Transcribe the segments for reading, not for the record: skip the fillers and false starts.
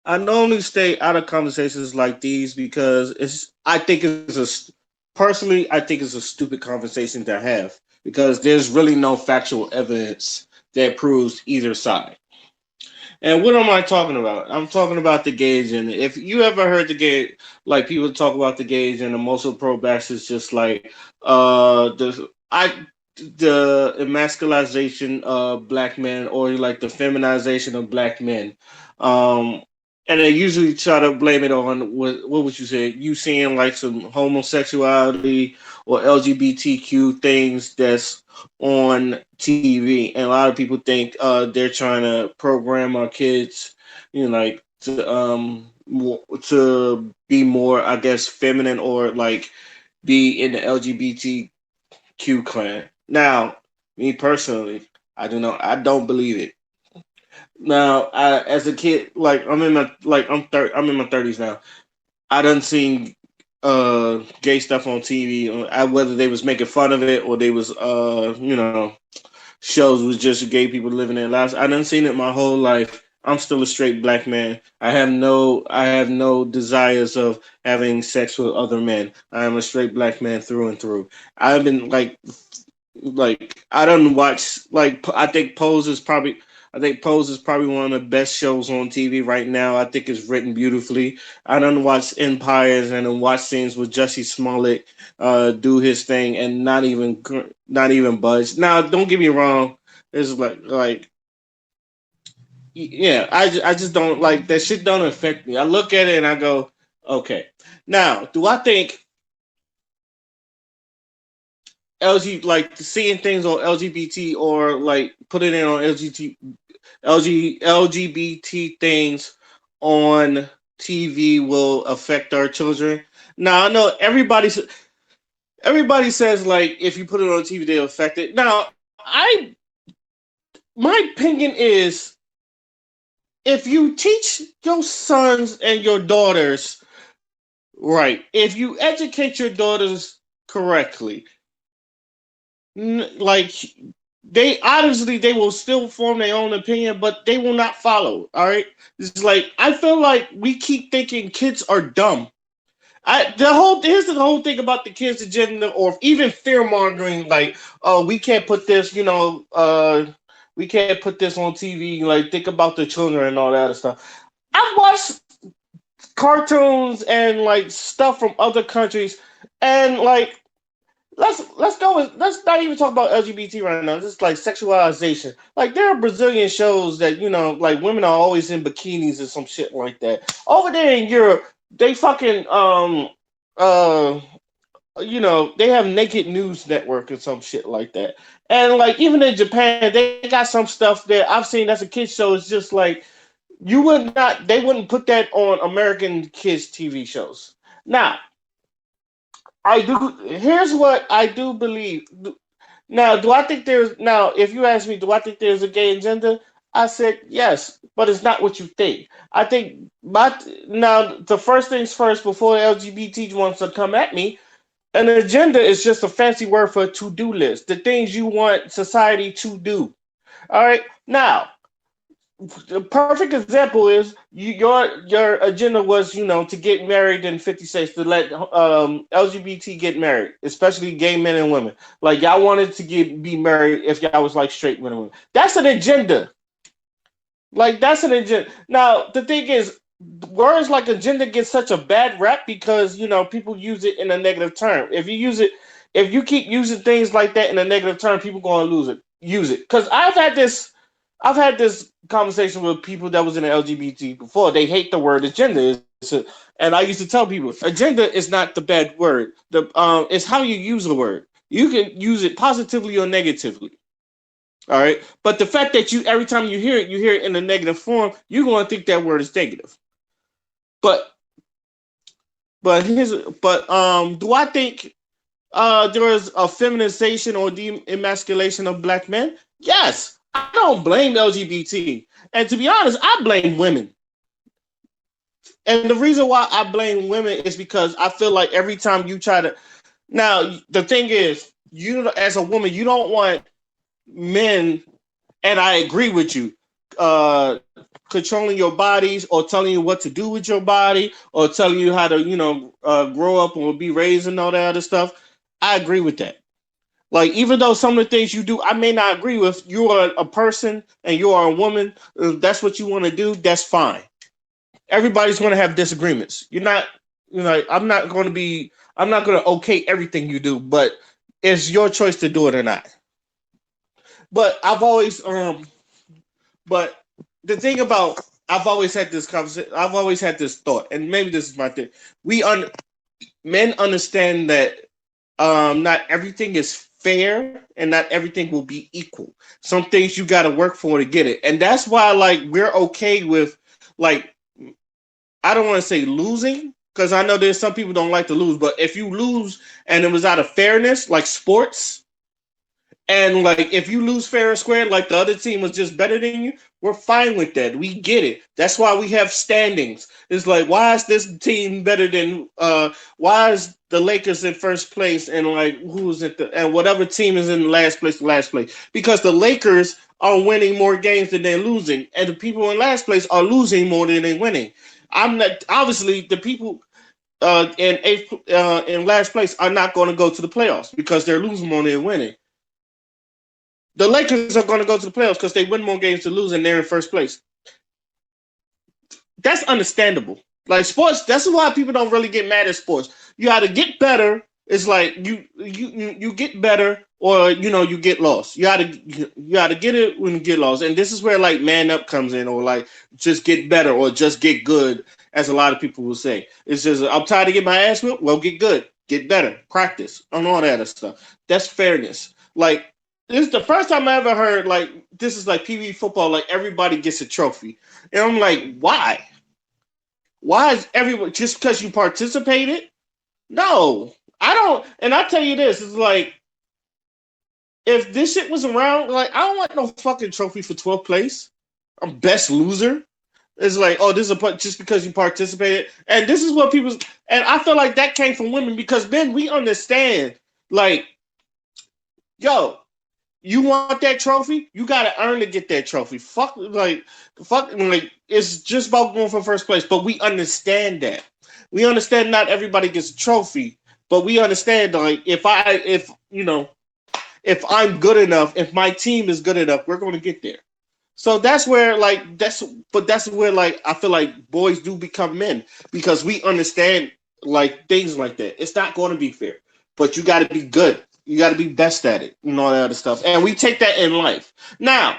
I normally stay out of conversations like these because I think personally, I think it's a stupid conversation to have because there's really no factual evidence that proves either side. And what am I talking about? I'm talking about the gay agenda. If you ever heard the gay, like people talk about the gay agenda, most of pro backs is just like the emasculation of black men or like the feminization of black men. Um, and they usually try to blame it on what would you say? You seeing like some homosexuality or LGBTQ things that's on TV, and a lot of people think they're trying to program our kids, like to be more, I guess, feminine or like be in the LGBTQ clan. Now, me personally, I don't believe it. Now, as a kid, like I'm in my 30s now. I done seen gay stuff on TV. Whether they was making fun of it or they was shows with just gay people living their lives. I done seen it my whole life. I'm still a straight black man. I have no desires of having sex with other men. I am a straight black man through and through. I've been like I don't watch like I think Pose is probably one of the best shows on TV right now. I think it's written beautifully. I don't watch Empires and then watch scenes with Jussie Smollett do his thing and not even budge. Now, don't get me wrong. It's yeah, I just don't like that shit. Don't affect me. I look at it and I go, okay. Now, do I think like seeing things on LGBT or like putting it on LGBT things on TV will affect our children? Now I know everybody says like if you put it on TV they'll affect it. Now I my opinion is if you teach your sons and your daughters right, if you educate your daughters correctly, like they obviously they will still form their own opinion, but they will not follow. All right, it's like I feel like we keep thinking kids are dumb. Here's the whole thing about the kids agenda or even fear mongering. Like, oh, we can't put this, we can't put this on TV. Like, think about the children and all that other stuff. I've watched cartoons and like stuff from other countries, and like let's not even talk about LGBT right now. Just like sexualization. Like there are Brazilian shows that like women are always in bikinis or some shit like that. Over there in Europe, they fucking uh they have naked news network or some shit like that. And like even in Japan, they got some stuff that I've seen that's a kids show. It's just like they wouldn't put that on American kids TV shows. Now, I do. Here's what I do believe. Now, do I think there's now? If you ask me, do I think there's a gay agenda? I said yes, but it's not what you think. I think now the first things first before LGBT wants to come at me. An agenda is just a fancy word for a to-do list. The things you want society to do. All right. Now, the perfect example is your agenda was to get married in 50 states to let LGBT get married, especially gay men and women. Like y'all wanted to be married if y'all was like straight men and women. That's an agenda. Like that's an agenda. Now the thing is, words like agenda get such a bad rap because people use it in a negative term. If you keep using things like that in a negative term, people gonna lose it. Use it because I've had this conversation with people that was in the LGBT before. They hate the word agenda, and I used to tell people agenda is not the bad word. It's how you use the word. You can use it positively or negatively. All right, but the fact that you every time you hear it in a negative form, you're going to think that word is negative. But do I think there is a feminization or emasculation of black men? Yes, I don't blame LGBT, and to be honest, I blame women. And the reason why I blame women is because I feel like every time you try to now the thing is you as a woman you don't want men, and I agree with you. controlling your bodies or telling you what to do with your body or telling you how to, grow up or be raised and all that other stuff. I agree with that. Like, even though some of the things you do, I may not agree with, you are a person and you are a woman. If that's what you want to do, that's fine. Everybody's going to have disagreements. You're not, I'm not going to okay everything you do, but it's your choice to do it or not. But but the thing about, I've always had this conversation, I've always had this thought, and maybe this is my thing. Men understand that not everything is fair and not everything will be equal. Some things you got to work for to get it. And that's why, like, we're okay with, like, I don't want to say losing, because I know there's some people don't like to lose, but if you lose and it was out of fairness, like sports, and like if you lose fair and square, like the other team was just better than you, we're fine with that. We get it. That's why we have standings. It's like, why is this team better than why is the Lakers in first place and like who's at the and whatever team is in last place? Because the Lakers are winning more games than they're losing, and the people in last place are losing more than they're winning. I'm not obviously the people in last place are not going to go to the playoffs because they're losing more than they're winning. The Lakers are going to go to the playoffs because they win more games to lose and they're in first place. That's understandable. Like sports, that's why people don't really get mad at sports. You got to get better. It's like you get better or you get lost. You gotta get it when you get lost. And this is where like man up comes in, or like just get better or just get good, as a lot of people will say. It's just I'm tired of getting my ass whipped. Well, get good, get better, practice, and all that other stuff. That's fairness. Like this is the first time I ever heard like this is like PV football. Like everybody gets a trophy, and I'm like, why? Why is everyone just because you participated? No, I don't. And I tell you this, it's like if this shit was around, like I don't want no fucking trophy for 12th place. I'm best loser. It's like, oh, this is just because you participated, and this is what people. And I feel like that came from women because men we understand. Like, yo, you want that trophy? You gotta earn to get that trophy. Like it's just about going for first place. But we understand that. We understand not everybody gets a trophy, but we understand like if I'm good enough, if my team is good enough, we're going to get there. So that's where like that's where like I feel like boys do become men because we understand like things like that. It's not going to be fair, but you got to be good. You got to be best at it and all that other stuff. And we take that in life. Now,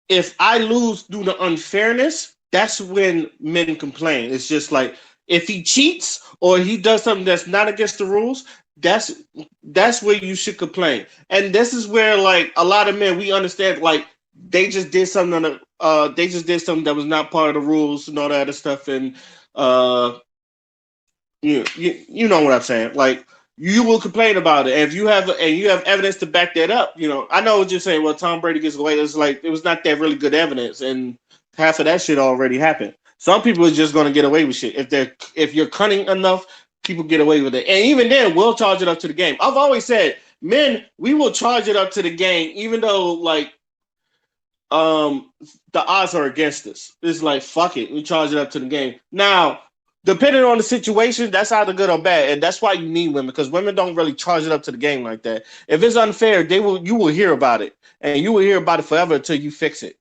if I lose due to unfairness, that's when men complain. It's just like if he cheats or he does something that's not against the rules, that's that's where you should complain. And this is where like a lot of men we understand like they just did something that was not part of the rules and all that other stuff and uh you know what I'm saying. Like you will complain about it. And if you have evidence to back that up, I know what you're saying. Well, Tom Brady gets away. It's like it was not that really good evidence, and half of that shit already happened. Some people are just going to get away with shit if you're cunning enough. People get away with it, and even then, we'll charge it up to the game. I've always said, men, we will charge it up to the game, even though like um the odds are against us. It's like fuck it, we charge it up to the game. Now, depending on the situation, that's either good or bad, and that's why you need women because women don't really charge it up to the game like that. If it's unfair, you will hear about it, and you will hear about it forever until you fix it.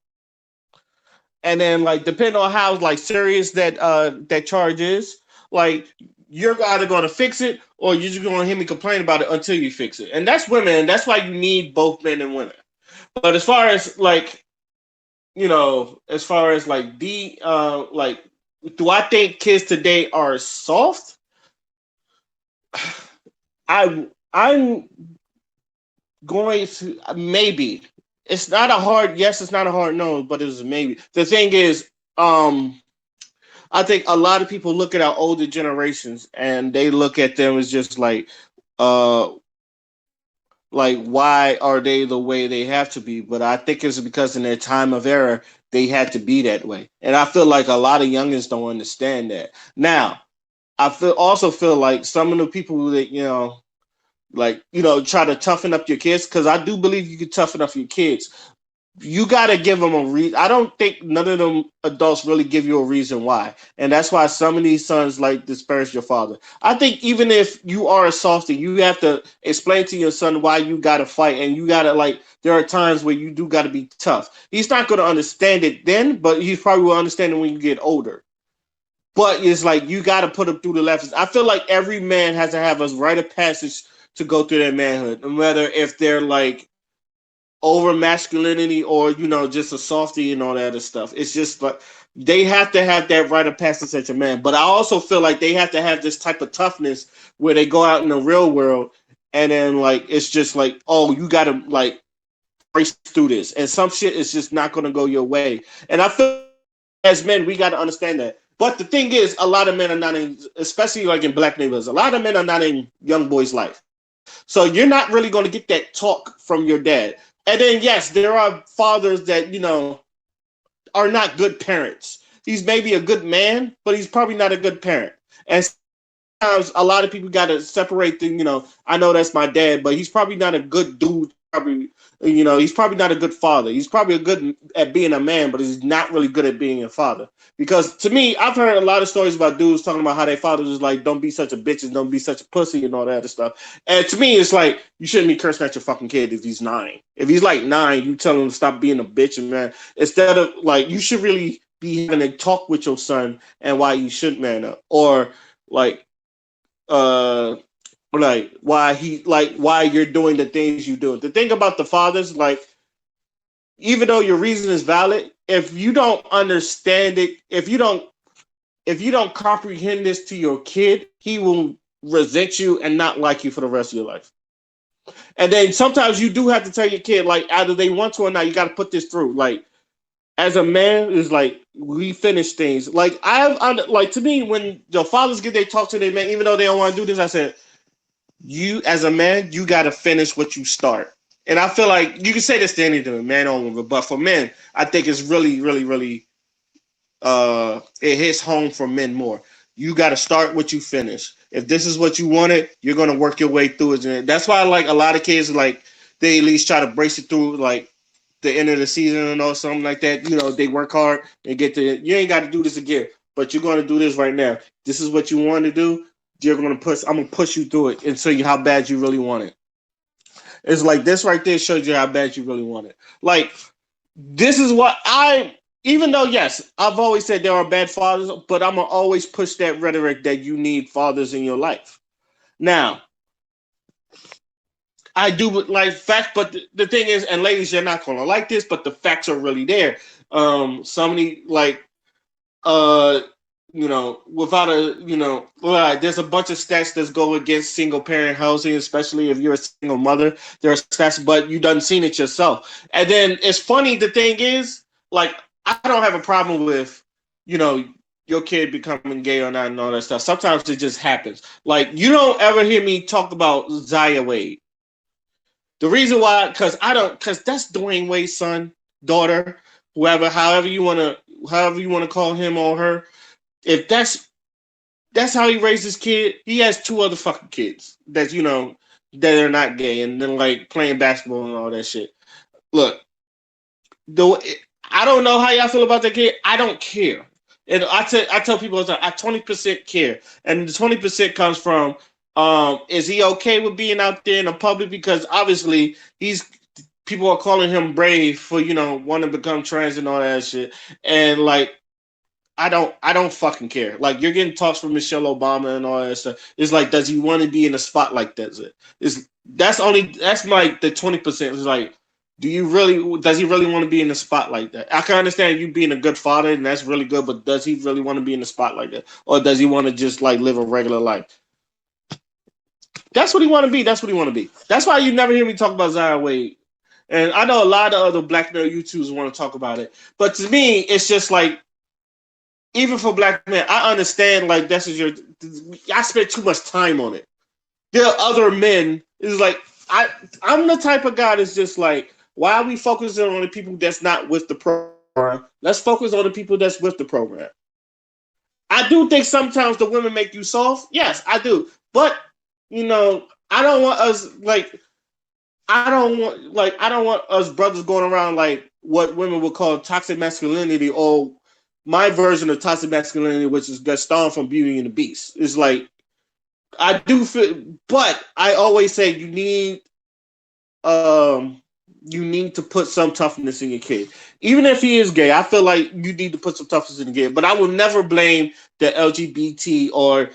And then like depending on how like serious that charge is, like you're either going to fix it or you're just going to hear me complain about it until you fix it. And that's women, and that's why you need both men and women. But as far as like as far as like like, do I think kids today are soft? I'm going to maybe. It's not a hard yes, it's not a hard no, but it's a maybe. The thing is, I think a lot of people look at our older generations and they look at them as just uh like why are they the way they have to be? But I think it's because in their time of era they had to be that way. And I feel like a lot of youngins don't understand that. Now, also feel like some of the people that try to toughen up your kids because I do believe you can toughen up your kids. you got to give them a reason. I don't think none of them adults really give you a reason why. And that's why some of these sons like disparage your father. I think even if you are a softie, you have to explain to your son why you got to fight. And you got to, like, there are times where you do got to be tough. He's not going to understand it then, but he probably will understand it when you get older. But it's like you got to put him through the lessons. I feel like every man has to have a rite of passage to go through their manhood, no matter if they're like over masculinity or just a softie and all that other stuff. It's just like they have to have that rite of passage as a man. But I also feel like they have to have this type of toughness where they go out in the real world and then like it's just like, oh, you gotta like race through this, and some shit is just not gonna go your way. And I feel as men we gotta understand that. But the thing is, a lot of men are not in, especially like in black neighborhoods, a lot of men are not in young boys' life. So you're not really going to get that talk from your dad. And then, yes, there are fathers that, are not good parents. He's maybe a good man, but he's probably not a good parent. And sometimes a lot of people got to separate the, I know that's my dad, but he's probably not a good dude. Probably, he's probably not a good father. He's probably a good at being a man, but he's not really good at being a father. Because to me, I've heard a lot of stories about dudes talking about how their fathers was like, don't be such a bitch and don't be such a pussy and all that other stuff. And to me, it's like, you shouldn't be cursing at your fucking kid if he's 9. If he's like 9, you tell him to stop being a bitch and man. Instead of like, you should really be having a talk with your son and why you should man up. Or like, why you're doing the things you do. The thing about the fathers, like, even though your reason is valid, if you don't understand it, if you don't comprehend this to your kid, he will resent you and not like you for the rest of your life. And then sometimes you do have to tell your kid, like, either they want to or not, you got to put this through. Like, as a man, is like we finish things. Like like to me, when the fathers get they talk to their man, even though they don't want to do this, I said, you as a man, you got to finish what you start. And I feel like you can say this to anything, man or woman, but for men, I think it's really, really, really, it hits home for men more. You got to start what you finish. If this is what you wanted, you're gonna work your way through it. And that's why, like, a lot of kids, like, they at least try to brace it through, like, the end of the season or something like that. They work hard and get to. You ain't got to do this again, but you're gonna do this right now. This is what you want to do. You're gonna push. I'm gonna push you through it and show you how bad you really want it. It's like this right there shows you how bad you really want it. Like, this is what even though, yes, I've always said there are bad fathers, but I'm gonna always push that rhetoric that you need fathers in your life. Now, I do like facts, but the thing is, and ladies, you're not gonna like this, but the facts are really there. Somebody like uh without a there's a bunch of stats that go against single parent housing, especially if you're a single mother. There are stats, but you done seen it yourself. And then it's funny, the thing is, like, I don't have a problem with your kid becoming gay or not and all that stuff. Sometimes it just happens. Like, you don't ever hear me talk about Zaya Wade. The reason why, because that's Dwayne Wade's son, daughter, whoever, however you wanna call him or her. If that's how he raised his kid, he has 2 other fucking kids that are not gay and then like playing basketball and all that shit. Look, I don't know how y'all feel about that kid. I don't care. And I tell people all the time, I 20% care, and the 20% comes from, is he okay with being out there in the public? Because obviously people are calling him brave for wanting to become trans and all that shit, and like, I don't fucking care. Like, you're getting talks from Michelle Obama and all that stuff. It's like, does he want to be in the spotlight? That's like the 20%. It's like, does he really want to be in the spotlight? That I can understand you being a good father, and that's really good, but does he really want to be in the spotlight that? Or does he want to just like live a regular life? That's what he want to be. That's what he want to be. That's why you never hear me talk about Zaya Wade. And I know a lot of other black male YouTubers want to talk about it. But to me, it's just like, even for black men, I understand, like, I spent too much time on it. There are other men. It's like, I'm the type of guy that's just like, why are we focusing on the people that's not with the program? Let's focus on the people that's with the program. I do think sometimes the women make you soft. Yes, I do. But, I don't want us, like, I don't want us brothers going around like what women would call toxic masculinity, or my version of toxic masculinity, which is Gaston from Beauty and the Beast. It's like I do feel, but I always say um you need to put some toughness in your kid. Even if he is gay, I feel like you need to put some toughness in the kid. But I will never blame the LGBT or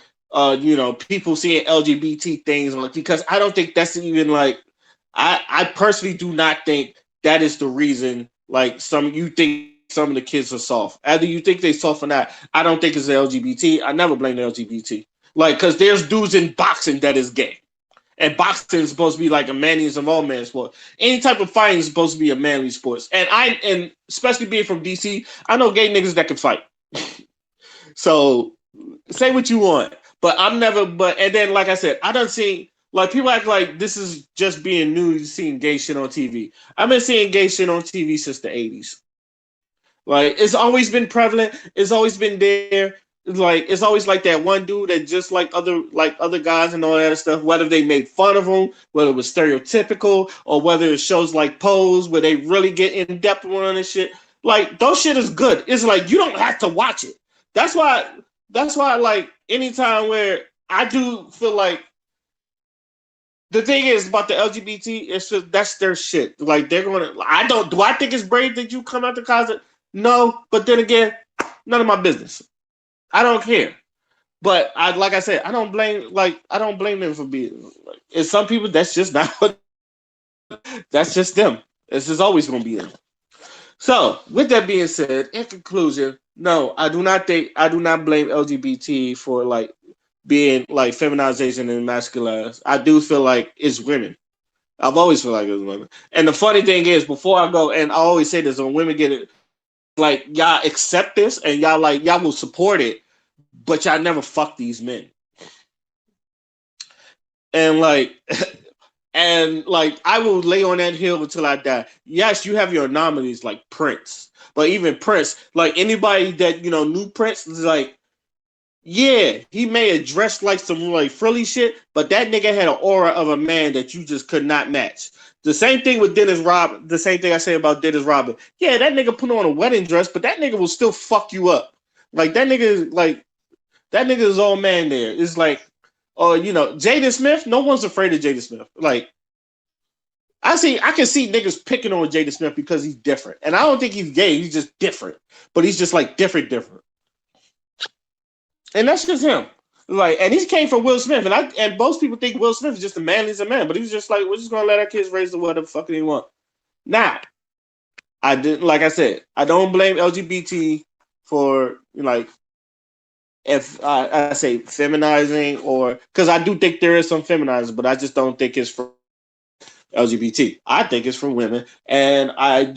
people seeing LGBT things like, because I don't think that's even like I personally do not think that is the reason like some you think some of the kids are soft. Either you think they soft or not. I don't think it's the LGBT. I never blame the LGBT. Like, because there's dudes in boxing that is gay. And boxing is supposed to be like a manly of all man sport. Any type of fighting is supposed to be a manly sport. And especially being from DC, I know gay niggas that can fight. So say what you want. But I'm never and then like I said, I don't see like people act like this is just being new seeing gay shit on TV. I've been seeing gay shit on TV since the 80s. Like it's always been prevalent. It's always been there. It's always like that one dude that just like other guys and all that stuff. Whether they made fun of him, whether it was stereotypical, or whether it shows like Pose where they really get in depth on this shit. Like those shit is good. It's like you don't have to watch it. That's why. Like anytime where I do feel like the thing is about the LGBT, it's just that's their shit. Like they're gonna. I don't. Do I think it's brave that you come out the closet? No, but then again, none of my business. I don't care. But like I said, I don't blame them for being like, it's some people that's just not that's just them. It's just always gonna be them. So with that being said, in conclusion, no, I do not blame LGBT for like being like feminization and masculinized. I do feel like it's women. I've always felt like it's women. And the funny thing is, before I go, and I always say this, when women get it, like y'all accept this and y'all will support it, but y'all never fuck these men. And like and like I will lay on that hill until I die. Yes, you have your anomalies like Prince. But even Prince, like anybody that knew Prince is like, yeah, he may have dressed like some like frilly shit, but that nigga had an aura of a man that you just could not match. The same thing with Dennis Rodman. The same thing I say about Dennis Rodman. Yeah, that nigga put on a wedding dress, but that nigga will still fuck you up. Like that nigga is all man there. It's like, Jaden Smith. No one's afraid of Jaden Smith. Like I can see niggas picking on Jaden Smith because he's different, and I don't think he's gay. He's just different, but he's just like different. And that's just him. Like, and he came from Will Smith, and most people think Will Smith is just the manliest of man, but he's just like, we're just gonna let our kids raise the whatever fucking they want. Now, like I said, I don't blame LGBT for like if I say feminizing, or because I do think there is some feminizing, but I just don't think it's for LGBT. I think it's for women, and I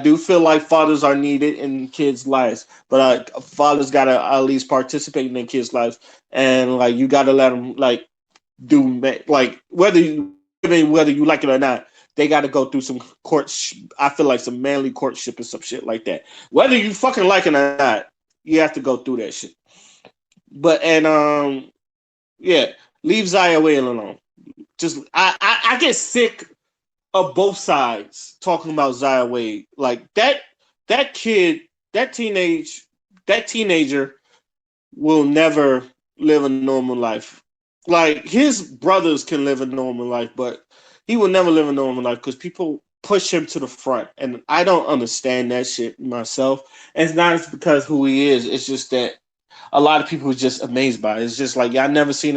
do feel like fathers are needed in kids' lives, but fathers gotta at least participate in their kids' lives, and like you gotta let them like do like whether you like it or not, they gotta go through some I feel like some manly courtship and some shit like that. Whether you fucking like it or not, you have to go through that shit. But yeah, leave Zaya Whale alone. Just I get sick of both sides talking about Zaya Wade. Like that kid, that teenager will never live a normal life. Like his brothers can live a normal life, but he will never live a normal life because people push him to the front. And I don't understand that shit myself. And it's not because who he is. It's just that a lot of people are just amazed by it. It's just like y'all never seen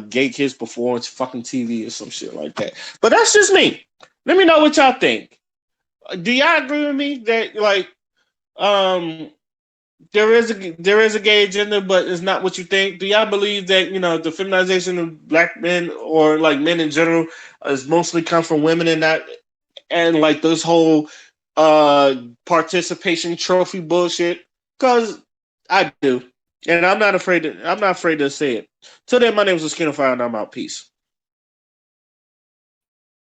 gay kids before on fucking TV or some shit like that. But that's just me. Let me know what y'all think. Do y'all agree with me that like there is a gay agenda, but it's not what you think? Do y'all believe that the feminization of black men or like men in general is mostly come from women and like this whole participation trophy bullshit? Because I do. And I'm not afraid to say it. Till then, my name is Skin of Fire, and I'm out. Peace.